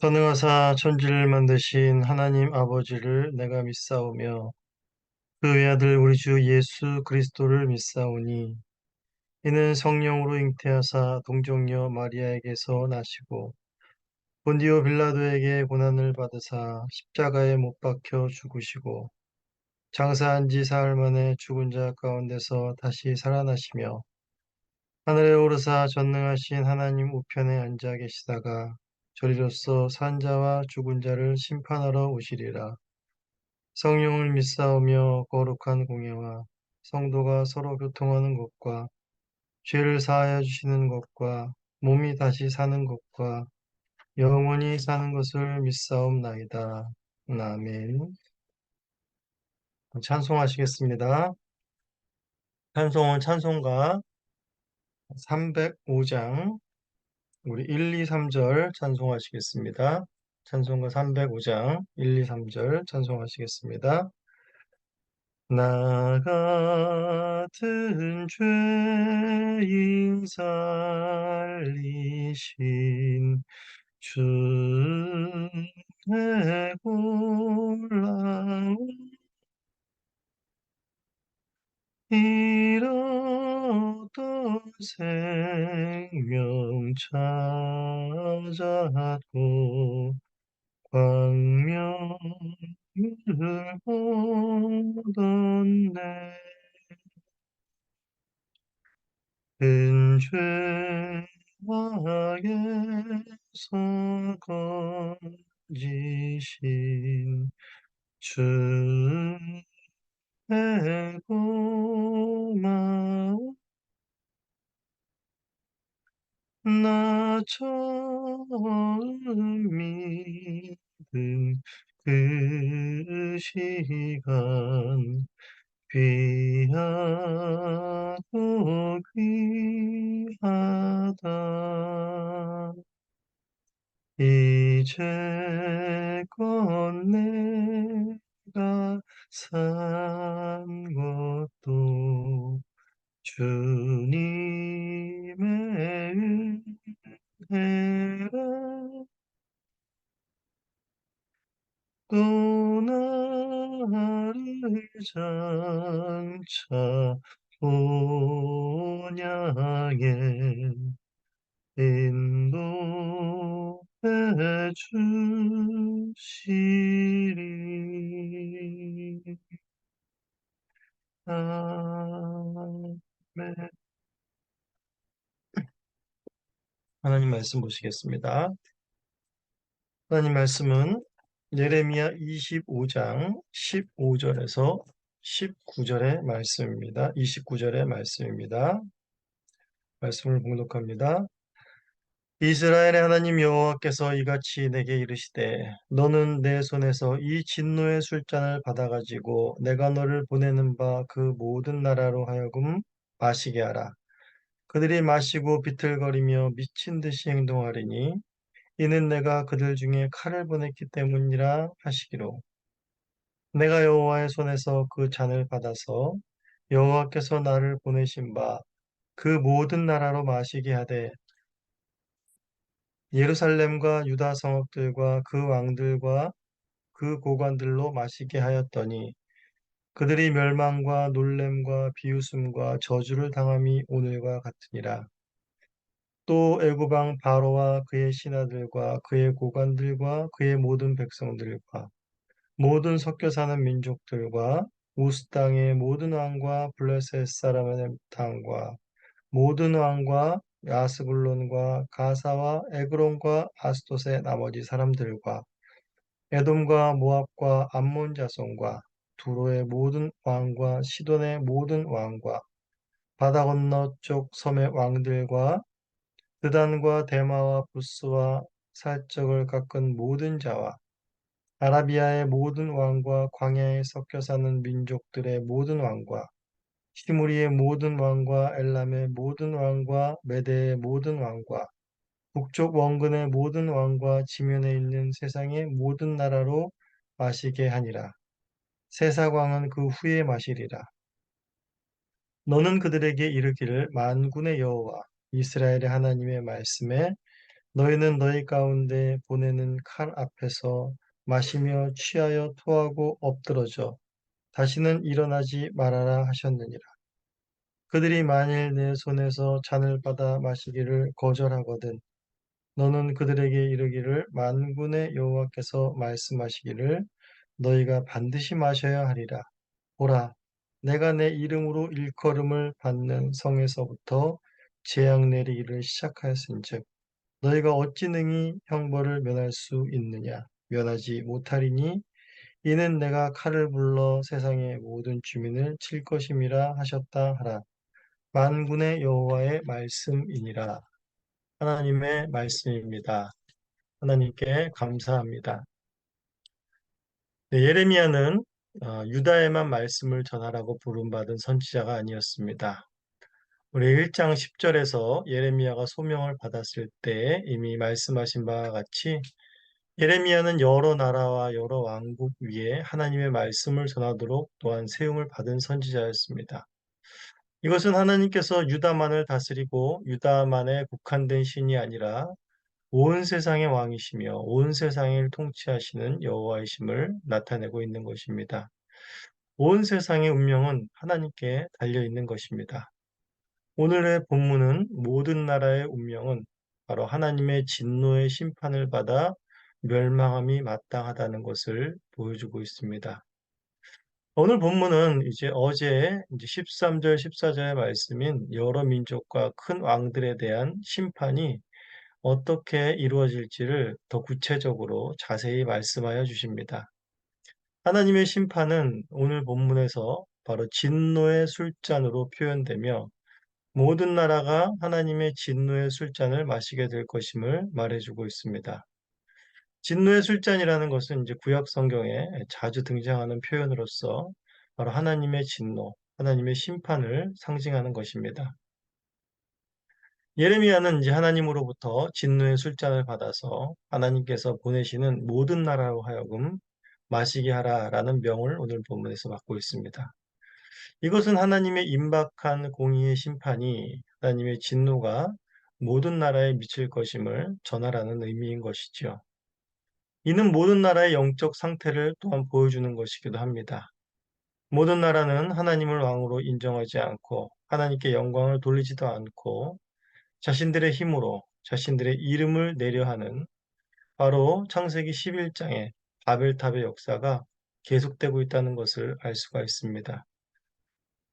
선행하사 천지를 만드신 하나님 아버지를 내가 믿사오며 그 외아들 우리 주 예수 그리스도를 믿사오니 이는 성령으로 잉태하사 동정녀 마리아에게서 나시고 본디오 빌라도에게 고난을 받으사 십자가에 못 박혀 죽으시고 장사한 지 사흘 만에 죽은 자 가운데서 다시 살아나시며 하늘에 오르사 전능하신 하나님 우편에 앉아 계시다가 저리로서 산 자와 죽은 자를 심판하러 오시리라. 성령을 믿사오며 거룩한 공예와 성도가 서로 교통하는 것과 죄를 사하여 주시는 것과 몸이 다시 사는 것과 영원히 사는 것을 믿사옵나이다. 아멘. 찬송하시겠습니다. 찬송은 찬송가 305장 우리 1, 2, 3절 찬송하시겠습니다. 찬송가 305장 1, 2, 3절 찬송하시겠습니다. 나 같은 죄인 살리신 주의 골라온 잃었던 생명 찾았고 광명을 얻었네. 큰 죄악에서 건지신 주의 고마움 나 처음 믿은 그 시간 귀하고 귀하다 이제껏 내가 산 것도 주님의 은혜라 또 나를 장차 본향에 인도해 주시리. 아멘. 하나님 말씀 보시겠습니다. 하나님 말씀은 예레미야 25장 15절에서 19절의 말씀입니다. 29절의 말씀입니다. 말씀을 봉독합니다. 이스라엘의 하나님 여호와께서 이같이 내게 이르시되 너는 내 손에서 이 진노의 술잔을 받아가지고 내가 너를 보내는 바 그 모든 나라로 하여금 마시게 하라. 그들이 마시고 비틀거리며 미친 듯이 행동하리니 이는 내가 그들 중에 칼을 보냈기 때문이라 하시기로. 내가 여호와의 손에서 그 잔을 받아서 여호와께서 나를 보내신 바 그 모든 나라로 마시게 하되 예루살렘과 유다 성읍들과 그 왕들과 그 고관들로 마시게 하였더니 그들이 멸망과 놀램과 비웃음과 저주를 당함이 오늘과 같으니라. 또 애굽 왕 바로와 그의 신하들과 그의 고관들과 그의 모든 백성들과 모든 섞여 사는 민족들과 우스 땅의 모든 왕과 블레셋 사람의 땅과 모든 왕과 야스불론과 가사와 에그론과 아스돗의 나머지 사람들과 에돔과 모압과 암몬 자손과 두로의 모든 왕과 시돈의 모든 왕과 바다 건너 쪽 섬의 왕들과 드단과 데마와 부스와 살적을 깎은 모든 자와 아라비아의 모든 왕과 광야에 섞여 사는 민족들의 모든 왕과 시무리의 모든 왕과 엘람의 모든 왕과 메대의 모든 왕과 북쪽 원근의 모든 왕과 지면에 있는 세상의 모든 나라로 마시게 하니라. 세사광은 그 후에 마시리라. 너는 그들에게 이르기를 만군의 여호와 이스라엘의 하나님의 말씀에 너희는 너희 가운데 보내는 칼 앞에서 마시며 취하여 토하고 엎드러져 다시는 일어나지 말아라 하셨느니라. 그들이 만일 내 손에서 잔을 받아 마시기를 거절하거든 너는 그들에게 이르기를 만군의 여호와께서 말씀하시기를 너희가 반드시 마셔야 하리라. 보라, 내가 내 이름으로 일컬음을 받는 성에서부터 재앙 내리기를 시작하였은즉 너희가 어찌 능히 형벌을 면할 수 있느냐? 면하지 못하리니 이는 내가 칼을 불러 세상의 모든 주민을 칠 것임이라 하셨다 하라. 만군의 여호와의 말씀이니라. 하나님의 말씀입니다. 하나님께 감사합니다. 네, 예레미야는 유다에만 말씀을 전하라고 부름받은 선지자가 아니었습니다. 우리 1장 10절에서 예레미야가 소명을 받았을 때 이미 말씀하신 바와 같이 예레미야는 여러 나라와 여러 왕국 위에 하나님의 말씀을 전하도록 또한 세움을 받은 선지자였습니다. 이것은 하나님께서 유다만을 다스리고 유다만에 국한된 신이 아니라 온 세상의 왕이시며 온 세상을 통치하시는 여호와이심을 나타내고 있는 것입니다. 온 세상의 운명은 하나님께 달려 있는 것입니다. 오늘의 본문은 모든 나라의 운명은 바로 하나님의 진노의 심판을 받아 멸망함이 마땅하다는 것을 보여주고 있습니다. 오늘 본문은 이제 어제 13절, 14절의 말씀인 여러 민족과 큰 왕들에 대한 심판이 어떻게 이루어질지를 더 구체적으로 자세히 말씀하여 주십니다. 하나님의 심판은 오늘 본문에서 바로 진노의 술잔으로 표현되며 모든 나라가 하나님의 진노의 술잔을 마시게 될 것임을 말해주고 있습니다. 진노의 술잔이라는 것은 이제 구약 성경에 자주 등장하는 표현으로서 바로 하나님의 진노, 하나님의 심판을 상징하는 것입니다. 예레미야는 이제 하나님으로부터 진노의 술잔을 받아서 하나님께서 보내시는 모든 나라로 하여금 마시게 하라라는 명을 오늘 본문에서 받고 있습니다. 이것은 하나님의 임박한 공의의 심판이 하나님의 진노가 모든 나라에 미칠 것임을 전하라는 의미인 것이지요. 이는 모든 나라의 영적 상태를 또한 보여주는 것이기도 합니다. 모든 나라는 하나님을 왕으로 인정하지 않고 하나님께 영광을 돌리지도 않고 자신들의 힘으로 자신들의 이름을 내려하는 바로 창세기 11장의 바벨탑의 역사가 계속되고 있다는 것을 알 수가 있습니다.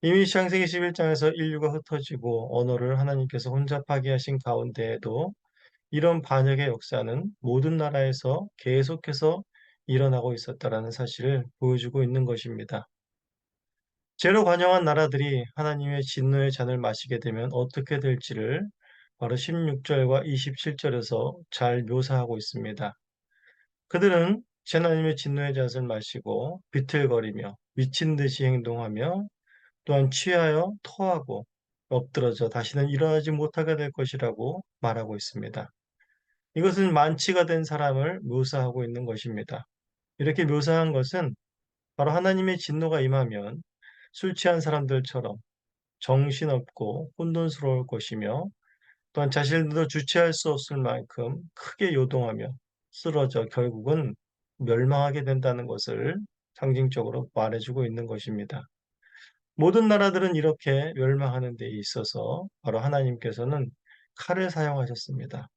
이미 창세기 11장에서 인류가 흩어지고 언어를 하나님께서 혼잡 파괴하신 가운데에도 이런 반역의 역사는 모든 나라에서 계속해서 일어나고 있었다라는 사실을 보여주고 있는 것입니다. 죄로 관영한 나라들이 하나님의 진노의 잔을 마시게 되면 어떻게 될지를 바로 16절과 27절에서 잘 묘사하고 있습니다. 그들은 하나님의 진노의 잣을 마시고 비틀거리며 미친 듯이 행동하며 또한 취하여 토하고 엎드러져 다시는 일어나지 못하게 될 것이라고 말하고 있습니다. 이것은 만취가 된 사람을 묘사하고 있는 것입니다. 이렇게 묘사한 것은 바로 하나님의 진노가 임하면 술 취한 사람들처럼 정신없고 혼돈스러울 것이며 또한 자신들도 주체할 수 없을 만큼 크게 요동하며 쓰러져 결국은 멸망하게 된다는 것을 상징적으로 말해주고 있는 것입니다. 모든 나라들은 이렇게 멸망하는 데 있어서 바로 하나님께서는 칼을 사용하셨습니다.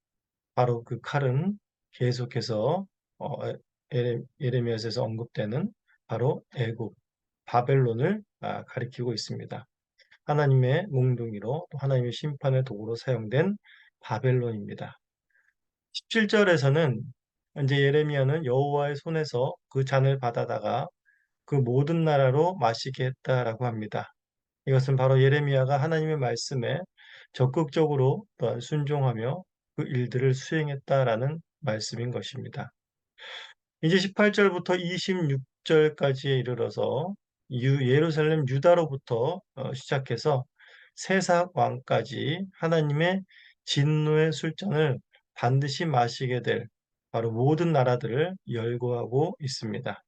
바로 그 칼은 계속해서 예레미야에서 언급되는 바로 애굽, 바벨론을 가리키고 있습니다. 하나님의 몽둥이로 또 하나님의 심판의 도구로 사용된 바벨론입니다. 17절에서는 이제 예레미야는 여호와의 손에서 그 잔을 받아다가 그 모든 나라로 마시게 했다라고 합니다. 이것은 바로 예레미야가 하나님의 말씀에 적극적으로 또한 순종하며 그 일들을 수행했다라는 말씀인 것입니다. 이제 18절부터 26절까지에 이르러서 예루살렘 유다로부터 시작해서 세삭 왕까지 하나님의 진노의 술잔을 반드시 마시게 될 바로 모든 나라들을 열거하고 있습니다.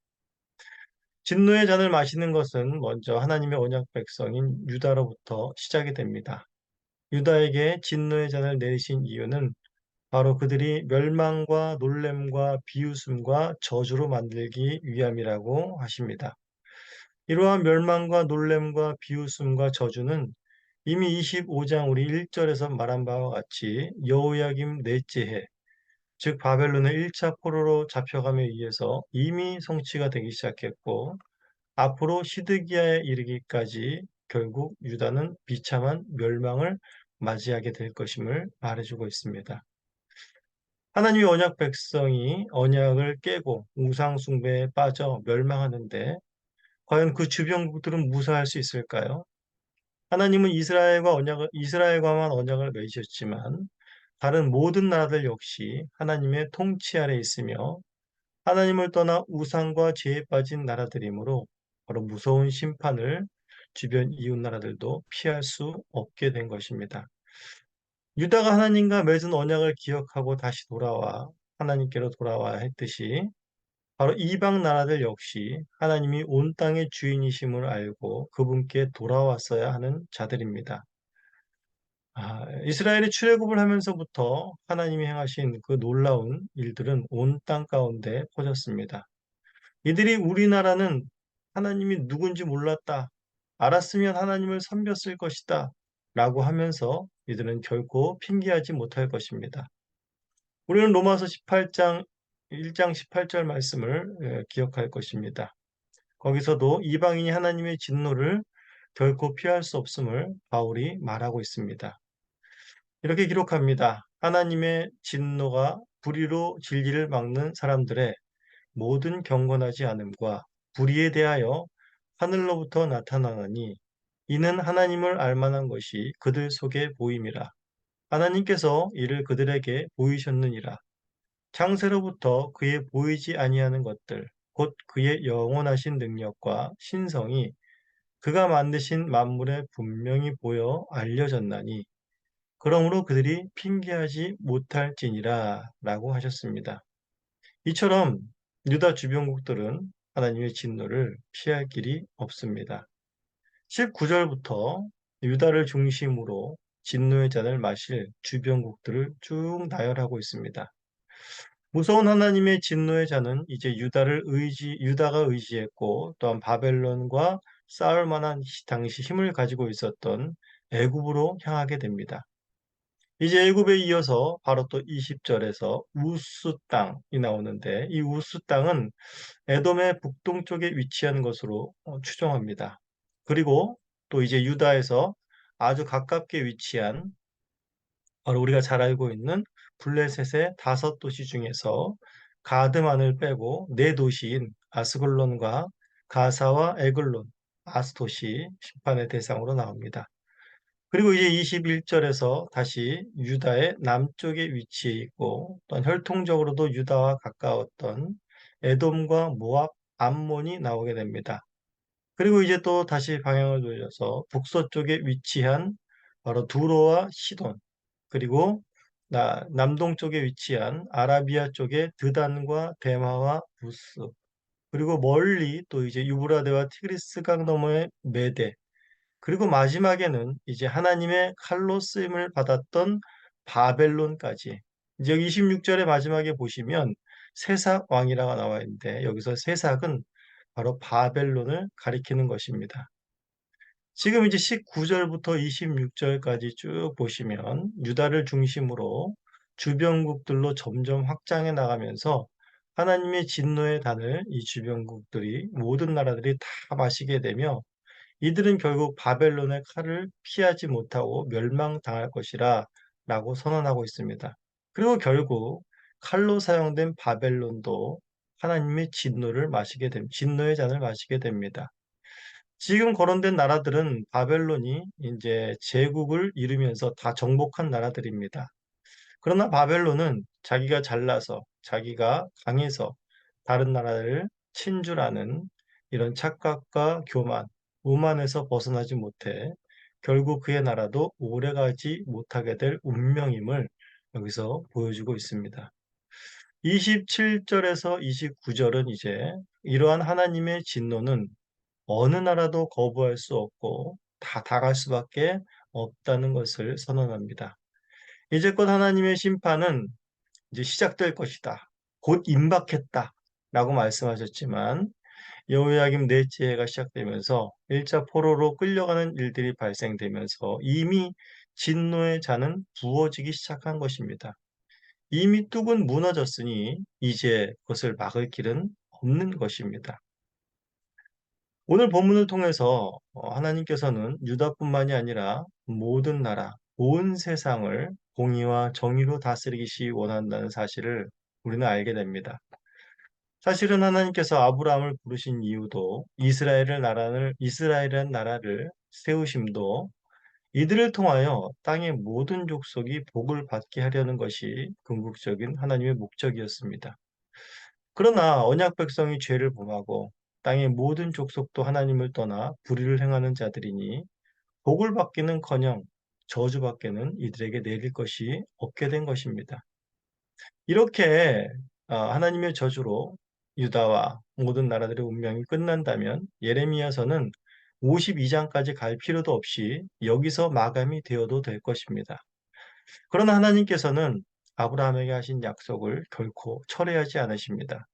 진노의 잔을 마시는 것은 먼저 하나님의 언약 백성인 유다로부터 시작이 됩니다. 유다에게 진노의 잔을 내리신 이유는 바로 그들이 멸망과 놀램과 비웃음과 저주로 만들기 위함이라고 하십니다. 이러한 멸망과 놀램과 비웃음과 저주는 이미 25장 우리 1절에서 말한 바와 같이 여호야김 넷째 해, 즉 바벨론의 1차 포로로 잡혀감에 의해서 이미 성취가 되기 시작했고, 앞으로 시드기야에 이르기까지 결국 유다는 비참한 멸망을 맞이하게 될 것임을 말해주고 있습니다. 하나님의 언약 백성이 언약을 깨고 우상 숭배에 빠져 멸망하는데 과연 그 주변국들은 무사할 수 있을까요? 하나님은 이스라엘과만 언약을 맺으셨지만 다른 모든 나라들 역시 하나님의 통치 아래 있으며 하나님을 떠나 우상과 죄에 빠진 나라들이므로 바로 무서운 심판을 주변 이웃 나라들도 피할 수 없게 된 것입니다. 유다가 하나님과 맺은 언약을 기억하고 다시 돌아와 하나님께로 돌아와야 했듯이 바로 이방 나라들 역시 하나님이 온 땅의 주인이심을 알고 그분께 돌아왔어야 하는 자들입니다. 이스라엘이 출애굽을 하면서부터 하나님이 행하신 그 놀라운 일들은 온 땅 가운데 퍼졌습니다. 이들이 우리나라는 하나님이 누군지 몰랐다, 알았으면 하나님을 섬겼을 것이다 라고 하면서 이들은 결코 핑계하지 못할 것입니다. 우리는 로마서 18장 1장 18절 말씀을 기억할 것입니다. 거기서도 이방인이 하나님의 진노를 결코 피할 수 없음을 바울이 말하고 있습니다. 이렇게 기록합니다. 하나님의 진노가 불의로 진리를 막는 사람들의 모든 경건하지 않음과 불의에 대하여 하늘로부터 나타나나니 이는 하나님을 알만한 것이 그들 속에 보임이라. 하나님께서 이를 그들에게 보이셨느니라. 창세로부터 그의 보이지 아니하는 것들, 곧 그의 영원하신 능력과 신성이 그가 만드신 만물에 분명히 보여 알려졌나니 그러므로 그들이 핑계하지 못할지니라 라고 하셨습니다. 이처럼 유다 주변국들은 하나님의 진노를 피할 길이 없습니다. 19절부터 유다를 중심으로 진노의 잔을 마실 주변국들을 쭉 나열하고 있습니다. 무서운 하나님의 진노의 잔은 이제 유다가 의지했고 또한 바벨론과 싸울 만한 당시 힘을 가지고 있었던 애굽으로 향하게 됩니다. 이제 애굽에 이어서 바로 또 20절에서 우스 땅이 나오는데 이 우스 땅은 에돔의 북동쪽에 위치한 것으로 추정합니다. 그리고 또 이제 유다에서 아주 가깝게 위치한 바로 우리가 잘 알고 있는 블레셋의 5도시 중에서 가드만을 빼고 4도시인 아스글론과 가사와 에글론, 아스도시 심판의 대상으로 나옵니다. 그리고 이제 21절에서 다시 유다의 남쪽에 위치해 있고 또 혈통적으로도 유다와 가까웠던 에돔과 모압, 암몬이 나오게 됩니다. 그리고 이제 또 다시 방향을 돌려서 북서쪽에 위치한 바로 두로와 시돈, 그리고 남동쪽에 위치한 아라비아 쪽의 드단과 데마와 부스, 그리고 멀리 또 이제 유브라데와 티그리스 강 너머의 메대, 그리고 마지막에는 이제 하나님의 칼로 쓰임을 받았던 바벨론까지. 이제 여기 26절의 마지막에 보시면 세삭 왕이라고 나와 있는데 여기서 세삭은 바로 바벨론을 가리키는 것입니다. 지금 이제 19절부터 26절까지 쭉 보시면 유다를 중심으로 주변국들로 점점 확장해 나가면서 하나님의 진노의 단을 이 주변국들이 모든 나라들이 다 마시게 되며 이들은 결국 바벨론의 칼을 피하지 못하고 멸망당할 것이라 라고 선언하고 있습니다. 그리고 결국 칼로 사용된 바벨론도 하나님의 진노의 잔을 마시게 됩니다. 지금 거론된 나라들은 바벨론이 이제 제국을 이루면서 다 정복한 나라들입니다. 그러나 바벨론은 자기가 잘나서, 자기가 강해서 다른 나라를 친줄하는 이런 착각과 교만, 오만에서 벗어나지 못해 결국 그의 나라도 오래가지 못하게 될 운명임을 여기서 보여주고 있습니다. 27절에서 29절은 이제 이러한 하나님의 진노는 어느 나라도 거부할 수 없고 다 당할 수밖에 없다는 것을 선언합니다. 이제껏 하나님의 심판은 이제 시작될 것이다. 곧 임박했다. 라고 말씀하셨지만 여호야김 넷째 해가 시작되면서 1차 포로로 끌려가는 일들이 발생되면서 이미 진노의 잔은 부어지기 시작한 것입니다. 이미 뚝은 무너졌으니 이제 그것을 막을 길은 없는 것입니다. 오늘 본문을 통해서 하나님께서는 유다뿐만이 아니라 모든 나라, 온 세상을 공의와 정의로 다스리기 원한다는 사실을 우리는 알게 됩니다. 사실은 하나님께서 아브라함을 부르신 이유도 이스라엘이라는 나라를 세우심도 이들을 통하여 땅의 모든 족속이 복을 받게 하려는 것이 궁극적인 하나님의 목적이었습니다. 그러나 언약 백성이 죄를 범하고 땅의 모든 족속도 하나님을 떠나 불의를 행하는 자들이니 복을 받기는커녕 저주밖에는 이들에게 내릴 것이 없게 된 것입니다. 이렇게 하나님의 저주로 유다와 모든 나라들의 운명이 끝난다면 예레미야서는 52장까지 갈 필요도 없이 여기서 마감이 되어도 될 것입니다. 그러나 하나님께서는 아브라함에게 하신 약속을 결코 철회하지 않으십니다.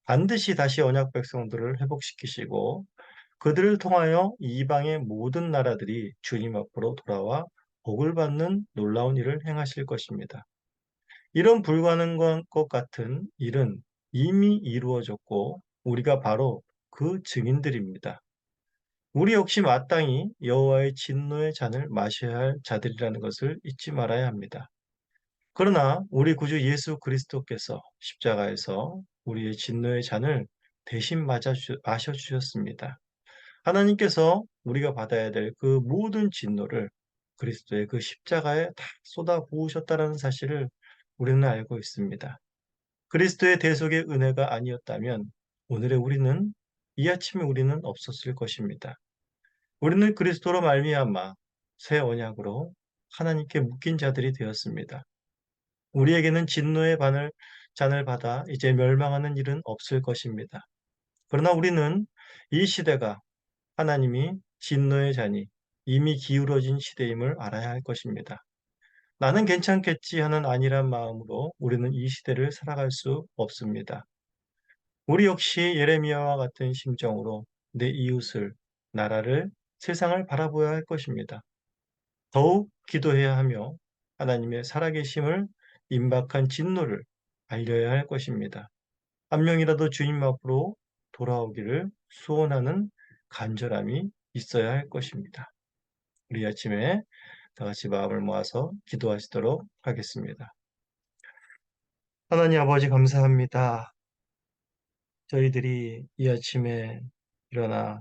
반드시 다시 언약 백성들을 회복시키시고 그들을 통하여 이방의 모든 나라들이 주님 앞으로 돌아와 복을 받는 놀라운 일을 행하실 것입니다. 이런 불가능한 것 같은 일은 이미 이루어졌고 우리가 바로 그 증인들입니다. 우리 역시 마땅히 여호와의 진노의 잔을 마셔야 할 자들이라는 것을 잊지 말아야 합니다. 그러나 우리 구주 예수 그리스도께서 십자가에서 우리의 진노의 잔을 대신 마셔주셨습니다. 하나님께서 우리가 받아야 될 그 모든 진노를 그리스도의 그 십자가에 다 쏟아 부으셨다는 사실을 우리는 알고 있습니다. 그리스도의 대속의 은혜가 아니었다면 오늘의 우리는 이 아침에 우리는 없었을 것입니다. 우리는 그리스도로 말미암아 새 언약으로 하나님께 묶인 자들이 되었습니다. 우리에게는 진노의 잔을 받아 이제 멸망하는 일은 없을 것입니다. 그러나 우리는 이 시대가 하나님이 진노의 잔이 이미 기울어진 시대임을 알아야 할 것입니다. 나는 괜찮겠지 하는 안일한 마음으로 우리는 이 시대를 살아갈 수 없습니다. 우리 역시 예레미야와 같은 심정으로 내 이웃을, 나라를, 세상을 바라보아야 할 것입니다. 더욱 기도해야 하며 하나님의 살아계심을 임박한 진노를 알려야 할 것입니다. 한 명이라도 주님 앞으로 돌아오기를 소원하는 간절함이 있어야 할 것입니다. 우리 아침에 다 같이 마음을 모아서 기도하시도록 하겠습니다. 하나님 아버지 감사합니다. 저희들이 이 아침에 일어나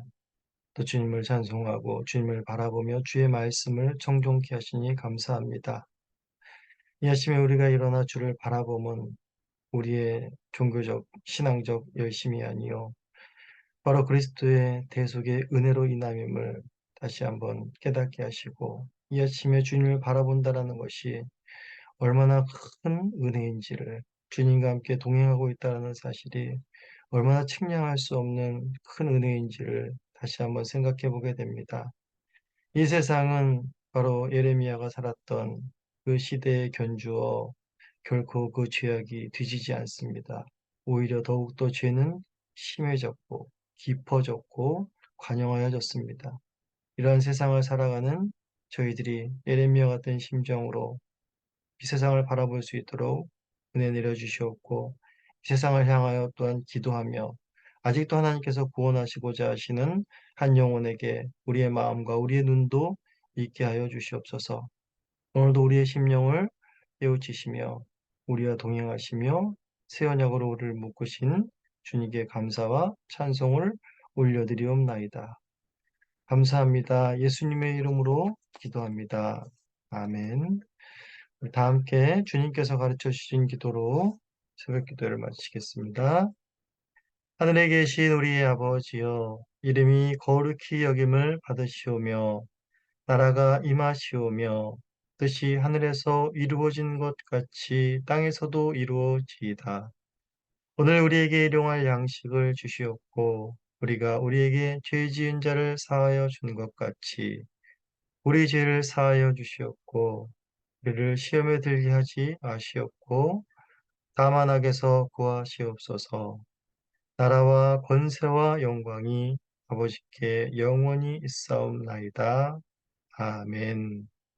또 주님을 찬송하고 주님을 바라보며 주의 말씀을 청종케 하시니 감사합니다. 이 아침에 우리가 일어나 주를 바라보면 우리의 종교적, 신앙적 열심이 아니요 바로 그리스도의 대속의 은혜로 인함임을 다시 한번 깨닫게 하시고 이 아침에 주님을 바라본다라는 것이 얼마나 큰 은혜인지를 주님과 함께 동행하고 있다는 사실이 얼마나 측량할 수 없는 큰 은혜인지를 다시 한번 생각해 보게 됩니다. 이 세상은 바로 예레미야가 살았던 그 시대에 견주어 결코 그 죄악이 뒤지지 않습니다. 오히려 더욱더 죄는 심해졌고 깊어졌고 관영하여졌습니다. 이러한 세상을 살아가는 저희들이 예레미야 같은 심정으로 이 세상을 바라볼 수 있도록 은혜 내려주시옵고 이 세상을 향하여 또한 기도하며 아직도 하나님께서 구원하시고자 하시는 한 영혼에게 우리의 마음과 우리의 눈도 있게 하여 주시옵소서. 오늘도 우리의 심령을 깨우치시며 우리와 동행하시며 새 언약으로 우리를 묶으신 주님께 감사와 찬송을 올려드리옵나이다. 감사합니다. 예수님의 이름으로 기도합니다. 아멘. 다 함께 주님께서 가르쳐 주신 기도로 새벽 기도를 마치겠습니다. 하늘에 계신 우리의 아버지여, 이름이 거룩히 여김을 받으시오며, 나라가 임하시오며, 뜻이 하늘에서 이루어진 것 같이 땅에서도 이루어지이다. 오늘 우리에게 일용할 양식을 주시옵고, 우리가 우리에게 죄 지은 자를 사하여 준 것 같이, 우리 죄를 사하여 주시옵고, 우리를 시험에 들게 하지 마시옵고 다만 악에서 구하시옵소서. 나라와 권세와 영광이 아버지께 영원히 있사옵나이다. 아멘.